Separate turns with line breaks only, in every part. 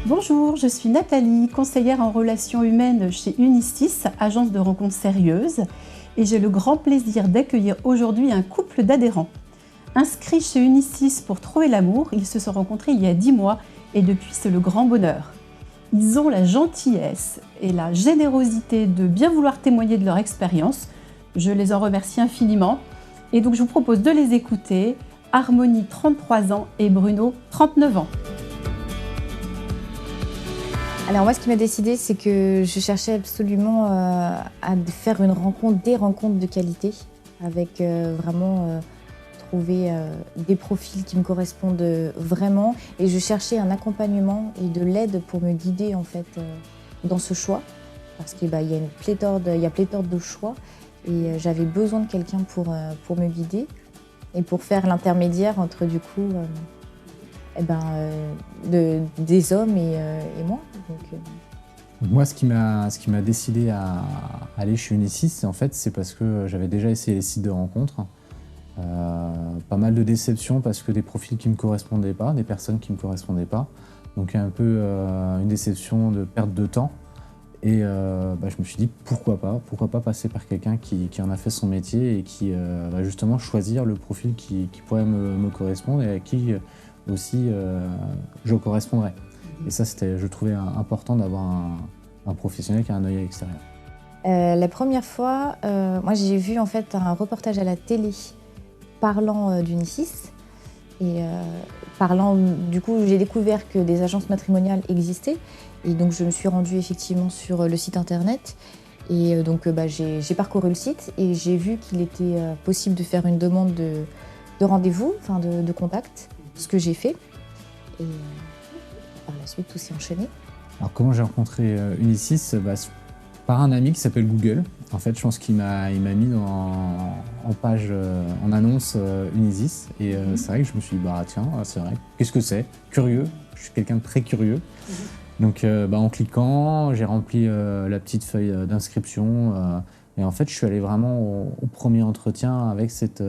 Bonjour, je suis Nathalie, conseillère en relations humaines chez Unisys, agence de rencontres sérieuses, et j'ai le grand plaisir d'accueillir aujourd'hui un couple d'adhérents. Inscrits chez Unisys pour trouver l'amour, ils se sont rencontrés il y a 10 mois et depuis c'est le grand bonheur. Ils ont la gentillesse et la générosité de bien vouloir témoigner de leur expérience. Je les en remercie infiniment et donc je vous propose de les écouter. Harmonie, 33 ans et Bruno, 39 ans.
Alors moi, ce qui m'a décidé, c'est que je cherchais absolument à faire des rencontres de qualité, avec vraiment trouver des profils qui me correspondent vraiment. Et je cherchais un accompagnement et de l'aide pour me guider en fait dans ce choix, parce qu'il y a pléthore de choix et j'avais besoin de quelqu'un pour me guider et pour faire l'intermédiaire entre du coup des hommes et moi.
Donc moi, ce qui m'a décidé à aller chez Unisys, c'est parce que j'avais déjà essayé les sites de rencontres. Pas mal de déceptions parce que des profils qui ne me correspondaient pas, des personnes qui ne me correspondaient pas. Donc un peu une déception de perte de temps. Et je me suis dit pourquoi pas passer par quelqu'un qui en a fait son métier et qui va justement choisir le profil qui pourrait me correspondre et à qui aussi je correspondrais. Et ça, je trouvais important d'avoir un professionnel qui a un œil extérieur.
La première fois, moi j'ai vu en fait un reportage à la télé parlant d'Unisys et du coup j'ai découvert que des agences matrimoniales existaient et donc je me suis rendue effectivement sur le site internet et donc j'ai parcouru le site et j'ai vu qu'il était possible de faire une demande de rendez-vous, enfin de contact, ce que j'ai fait et par la suite tout s'est enchaîné.
Alors comment j'ai rencontré Unisys? Par un ami qui s'appelle Google. En fait, je pense qu'il m'a mis en page, en annonce Unisys. Et c'est vrai que je me suis dit, tiens, c'est vrai, qu'est-ce que c'est? Curieux, je suis quelqu'un de très curieux. Donc en cliquant, j'ai rempli la petite feuille d'inscription. Et en fait, je suis allé vraiment au premier entretien avec cette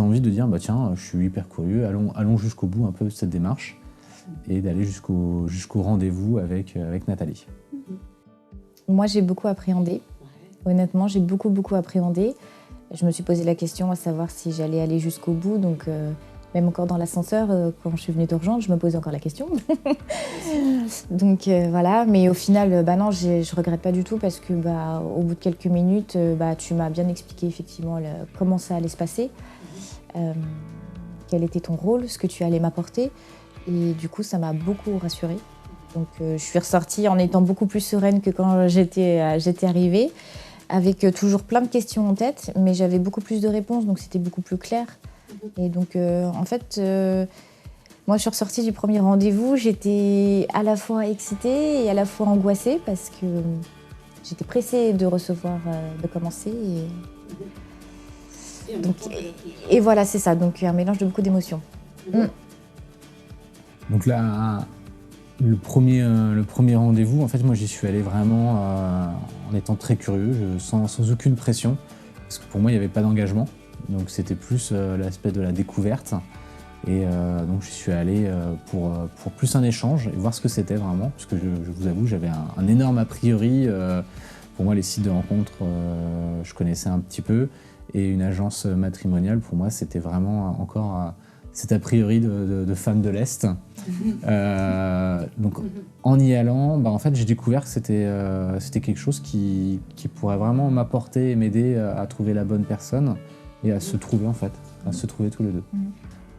envie de dire, tiens, je suis hyper curieux, allons jusqu'au bout un peu de cette démarche. Et d'aller jusqu'au rendez-vous avec Nathalie.
Moi, j'ai beaucoup appréhendé. Honnêtement, j'ai beaucoup appréhendé. Je me suis posé la question à savoir si j'allais aller jusqu'au bout. Donc, même encore dans l'ascenseur, quand je suis venue te rejoindre, je me posais encore la question. Donc, voilà. Mais au final, non, je regrette pas du tout parce que, au bout de quelques minutes, tu m'as bien expliqué effectivement comment ça allait se passer, quel était ton rôle, ce que tu allais m'apporter. Et du coup, ça m'a beaucoup rassurée. Donc, je suis ressortie en étant beaucoup plus sereine que quand j'étais arrivée, avec toujours plein de questions en tête, mais j'avais beaucoup plus de réponses, donc c'était beaucoup plus clair. Et donc, en fait, moi, je suis ressortie du premier rendez-vous, j'étais à la fois excitée et à la fois angoissée parce que j'étais pressée de recevoir, de commencer. Et voilà, c'est ça, donc un mélange de beaucoup d'émotions.
Donc là, le premier rendez-vous, en fait, moi j'y suis allé vraiment en étant très curieux, sans aucune pression, parce que pour moi il n'y avait pas d'engagement, donc c'était plus l'aspect de la découverte. Et donc j'y suis allé pour plus un échange et voir ce que c'était vraiment, parce que je vous avoue, j'avais un énorme a priori. Pour moi, les sites de rencontres, je connaissais un petit peu, et une agence matrimoniale, pour moi, c'était vraiment encore cet a priori de femme de l'Est. Donc en y allant, en fait, j'ai découvert que c'était quelque chose qui pourrait vraiment m'apporter et m'aider à trouver la bonne personne et à se trouver en fait, à se trouver tous les deux.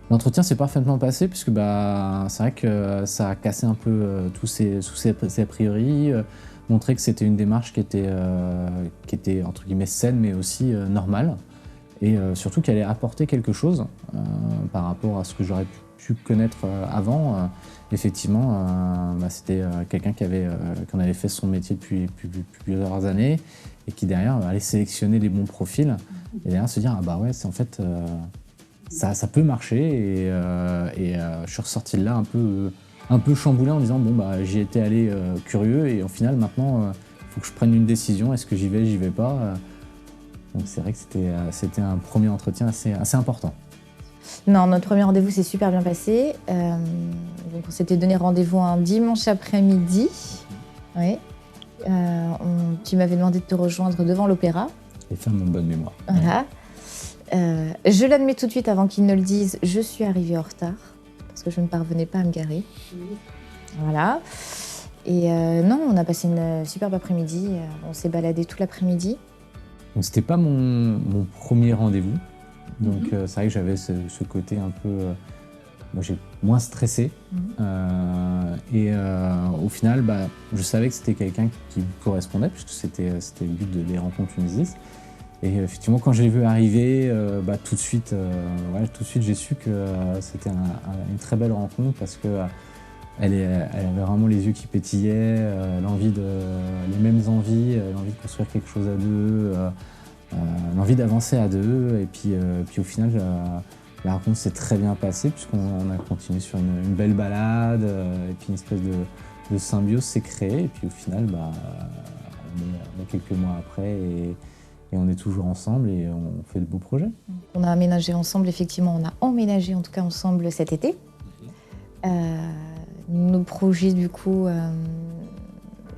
L'entretien s'est parfaitement passé puisque c'est vrai que ça a cassé un peu tous ces a priori, montré que c'était une démarche qui était entre guillemets saine mais aussi normale. Et surtout qu'elle allait apporter quelque chose par rapport à ce que j'aurais pu connaître avant. Effectivement, c'était quelqu'un qui en avait fait son métier depuis plusieurs années et qui derrière allait sélectionner les bons profils et derrière se dire c'est en fait ça peut marcher et je suis ressorti de là un peu chamboulé en disant j'y étais allé curieux et au final maintenant il faut que je prenne une décision, est-ce que j'y vais pas. Donc c'est vrai que c'était un premier entretien assez important.
Non, notre premier rendez-vous s'est super bien passé. Donc Donc on s'était donné rendez-vous un dimanche après-midi. Oui. Tu m'avais demandé de te rejoindre devant l'opéra.
Les femmes ont bonne mémoire.
Voilà. Je l'admets tout de suite avant qu'ils ne le disent, je suis arrivée en retard parce que je ne parvenais pas à me garer. Voilà. Et non, on a passé une superbe après-midi. On s'est baladé tout l'après-midi.
Donc c'était pas mon premier rendez-vous. Donc c'est vrai que j'avais ce côté un peu... moi j'ai moins stressé. Au final, je savais que c'était quelqu'un qui me correspondait puisque c'était le but des rencontres Unisis. Et effectivement, quand je l'ai vu arriver, tout de suite j'ai su que c'était une très belle rencontre parce que elle avait vraiment les yeux qui pétillaient, les mêmes envies, l'envie de construire quelque chose à deux, l'envie d'avancer à deux. Et puis au final, la rencontre s'est très bien passée puisqu'on a continué sur une belle balade et puis une espèce de symbiose s'est créée. Et puis au final, on est quelques mois après et on est toujours ensemble et on fait de beaux projets.
On a aménagé ensemble, effectivement, on a emménagé en tout cas ensemble cet été. Nos projets, du coup,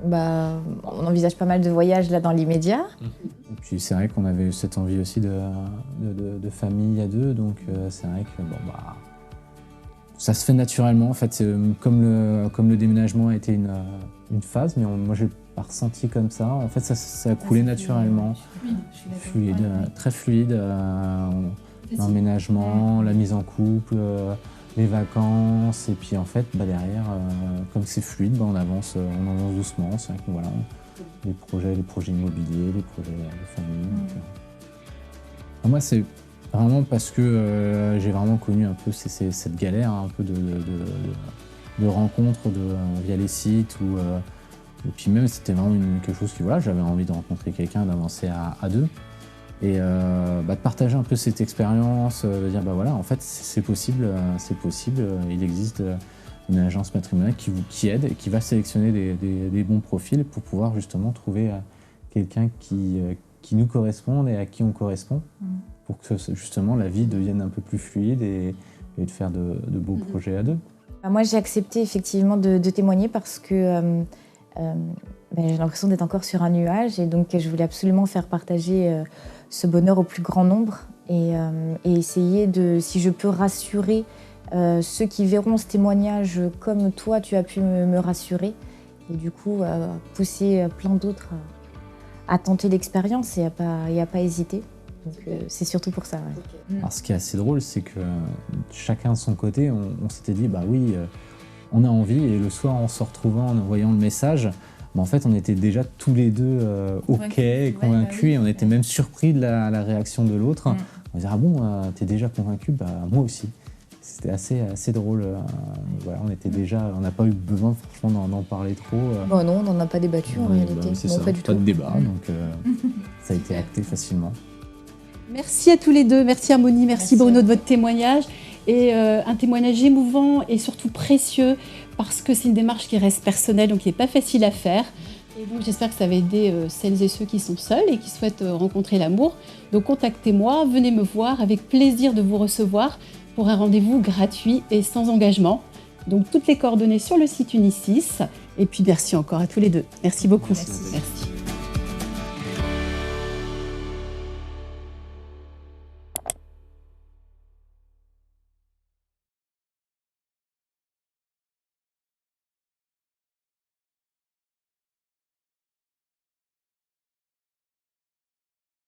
on envisage pas mal de voyages là dans l'immédiat.
Et puis c'est vrai qu'on avait cette envie aussi de famille à deux, donc c'est vrai que ça se fait naturellement. En fait, comme le déménagement a été une phase, mais moi je l'ai pas ressenti comme ça. En fait, ça a coulé naturellement, fluide, très fluide. L'emménagement, la mise en couple, les vacances, et puis en fait, derrière, comme c'est fluide, on avance doucement. C'est vrai que voilà, les projets immobiliers, les projets de famille. Moi, c'est vraiment parce que j'ai vraiment connu un peu cette galère, un peu de rencontres via les sites, et puis même c'était vraiment quelque chose que j'avais envie de rencontrer quelqu'un, d'avancer à deux. Et de partager un peu cette expérience, de dire en fait c'est possible, il existe une agence matrimoniale qui aide et qui va sélectionner des bons profils pour pouvoir justement trouver quelqu'un qui nous corresponde et à qui on correspond, pour que justement la vie devienne un peu plus fluide et de faire de beaux projets à deux.
Moi j'ai accepté effectivement de témoigner parce que j'ai l'impression d'être encore sur un nuage et donc je voulais absolument faire partager ce bonheur au plus grand nombre et essayer si je peux rassurer ceux qui verront ce témoignage comme toi tu as pu me rassurer et du coup pousser plein d'autres à tenter l'expérience et à pas hésiter. Donc c'est surtout pour ça. Ouais.
Alors, ce qui est assez drôle, c'est que chacun de son côté, on s'était dit on a envie, et le soir en se retrouvant, en voyant le message, en fait on était déjà tous les deux convaincus, et on était même surpris de la réaction de l'autre. On disait t'es déjà convaincu? Moi aussi. C'était assez drôle. On n'a pas eu besoin franchement d'en parler trop.
Non, on n'en a pas débattu en réalité.
C'est ça, pas de débat, donc ça a été acté facilement.
Merci à tous les deux, merci Harmonie, merci Bruno de votre témoignage. Et un témoignage émouvant et surtout précieux parce que c'est une démarche qui reste personnelle, donc qui n'est pas facile à faire. Et donc j'espère que ça va aider celles et ceux qui sont seuls et qui souhaitent rencontrer l'amour. Donc contactez-moi, venez me voir, avec plaisir de vous recevoir pour un rendez-vous gratuit et sans engagement. Donc toutes les coordonnées sur le site Unisis. Et puis merci encore à tous les deux. Merci beaucoup.
Merci.